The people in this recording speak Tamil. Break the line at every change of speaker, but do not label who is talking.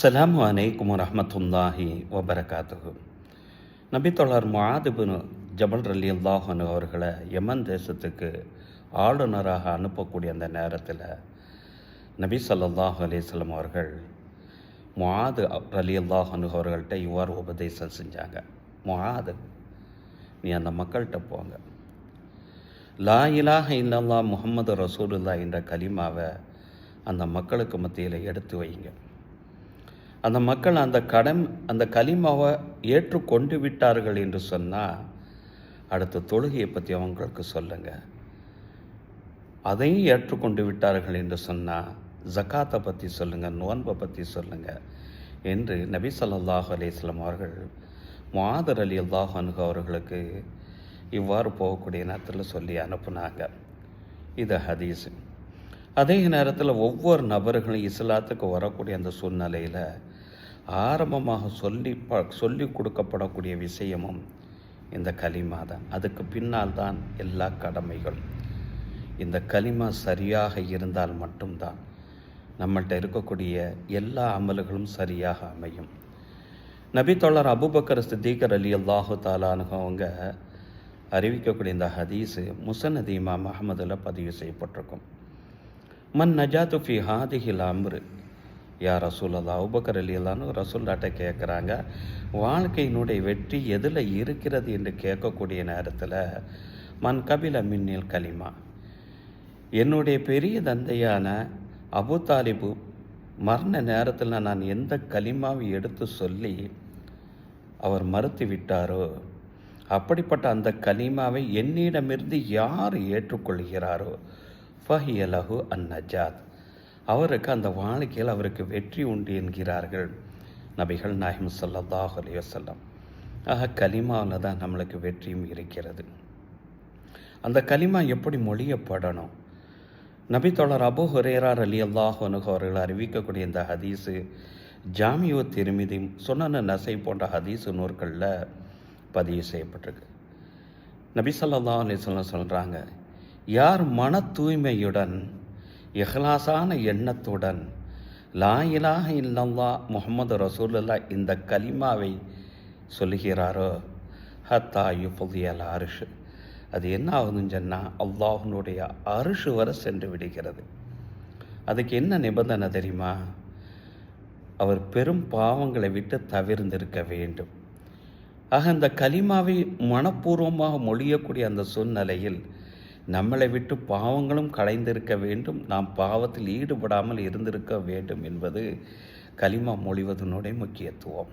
அஸ்ஸலாமு அலைக்கும் வரஹ்மத்துல்லாஹி வபரகாத்துஹு. நபித்தோழர் முஆத் இப்னு ஜபல் ரலியல்லாஹு அன்ஹு அவர்களை யமன் தேசத்துக்கு ஆளுநராக அனுப்பக்கூடிய அந்த நேரத்தில் நபி ஸல்லல்லாஹு அலைஹி வஸல்லம் அவர்கள் முஆத் ரலியல்லாஹு அன்ஹு அவர்கள்ட்ட இவ்வாறு உபதேசம் செஞ்சாங்க. முஆத், நீ அந்த மக்கள்கிட்ட போங்க, லா இலாஹ இல்லல்லாஹ் முஹம்மது ரசூலுல்லாஹ் என்ற கலிமாவை அந்த மக்களுக்கு மத்தியில் எடுத்து வைங்க. அந்த மக்கள் அந்த கலிமாவை ஏற்றுக்கொண்டு விட்டார்கள் என்று சொன்னால் அடுத்த தொழுகையை பற்றி அவங்களுக்கு சொல்லுங்கள். அதையும் ஏற்றுக்கொண்டு விட்டார்கள் என்று சொன்னால் ஜக்காத்தை பற்றி சொல்லுங்கள், நோன்பை பற்றி சொல்லுங்கள் என்று நபி ஸல்லல்லாஹு அலைஹி வஸல்லம் அவர்கள் முஆத் ரலியல்லாஹு அன்ஹு அவர்களுக்கு இவ்வாறு போகக்கூடிய நேரத்தில் சொல்லி அனுப்புனாங்க. இது ஹதீஸ். அதே நேரத்தில் ஒவ்வொரு நபர்களும் இஸ்லாத்துக்கு வரக்கூடிய அந்த சூழ்நிலையில் ஆரம்பமாக சொல்லி கொடுக்கப்படக்கூடிய விஷயமும் இந்த கலிமா தான். அதுக்கு பின்னால் தான் எல்லா கடமைகளும். இந்த கலிமா சரியாக இருந்தால் மட்டும்தான் நம்மள்கிட்ட இருக்கக்கூடிய எல்லா அமல்களும் சரியாக அமையும். நபித்தோழர் அபூபக்கர் சித்திக் ரலியல்லாஹு தஆலா அன்ஹு அவங்க அறிவிக்கக்கூடிய இந்த ஹதீஸு முஸ்னத் இமாம் அஹ்மதில் பதிவு செய்யப்பட்டிருக்கும். மன் நஜாத்து ஃபி ஹாதிஹில் அம்ரு யா ரசூலல்லாஹ். அபூபக்கர் ரலியல்லாஹு அன்ஹு ரசூலுல்லாஹ்ட்ட கேட்குறாங்க, வாழ்க்கையினுடைய வெற்றி எதில் இருக்கிறது என்று கேட்கக்கூடிய நேரத்தில் மன் கபில மின்னில் கலிமா, என்னுடைய பெரிய தந்தையான அபு தாலிபு மரண நேரத்தில் நான் எந்த கலிமாவை எடுத்து சொல்லி அவர் மறுத்து விட்டாரோ அப்படிப்பட்ட அந்த கலிமாவை என்னிடமிருந்து யார் ஏற்றுக்கொள்கிறாரோ ஃபஹிய லஹு அன் நஜாத், அவருக்கு அந்த வாழ்க்கையில் அவருக்கு வெற்றி உண்டு என்கிறார்கள் நபிகள் நாயகம் ஸல்லல்லாஹு அலைஹி வஸல்லம். ஆக கலிமாவில் தான் நம்மளுக்கு வெற்றியும் இருக்கிறது. அந்த கலிமா எப்படி மொழியப்படணும்? நபித்தோழர் அபூ ஹுரைரா ரலியல்லாஹு அன்ஹு அவர்கள் அறிவிக்கக்கூடிய இந்த ஹதீஸு ஜாமிஉ திர்மிதி, சுனன் நஸை போன்ற ஹதீஸு நூற்களில் பதிவு செய்யப்பட்டிருக்கு. நபி ஸல்லல்லாஹு அலைஹி வஸல்லம் சொல்கிறாங்க, யார் மன தூய்மையுடன் இஹ்லாஸான எண்ணத்துடன் லா இலாஹ இல்லல்லாஹ் முஹம்மது ரசூலுல்லாஹ் இந்த கலிமாவை சொல்லுகிறாரோ ஹத்தா யுஃதியல் அர்ஷ், அது என்ன ஆகுதுன்னு சொன்னால் அல்லாஹ்வுடைய அர்ஷ் வரை சென்று விடுகிறது. அதுக்கு என்ன நிபந்தனை தெரியுமா? அவர் பெரும் பாவங்களை விட்டு தவிர்ந்திருக்க வேண்டும். ஆக அந்த கலிமாவை மனப்பூர்வமாக மொழியக்கூடிய அந்த சூழ்நிலையில் நம்மளை விட்டு பாவங்களும் களைந்திருக்க வேண்டும், நாம் பாவத்தில் ஈடுபடாமல் இருந்திருக்க வேண்டும் என்பது கலிமா மொழிவதனுடைய முக்கியத்துவம்.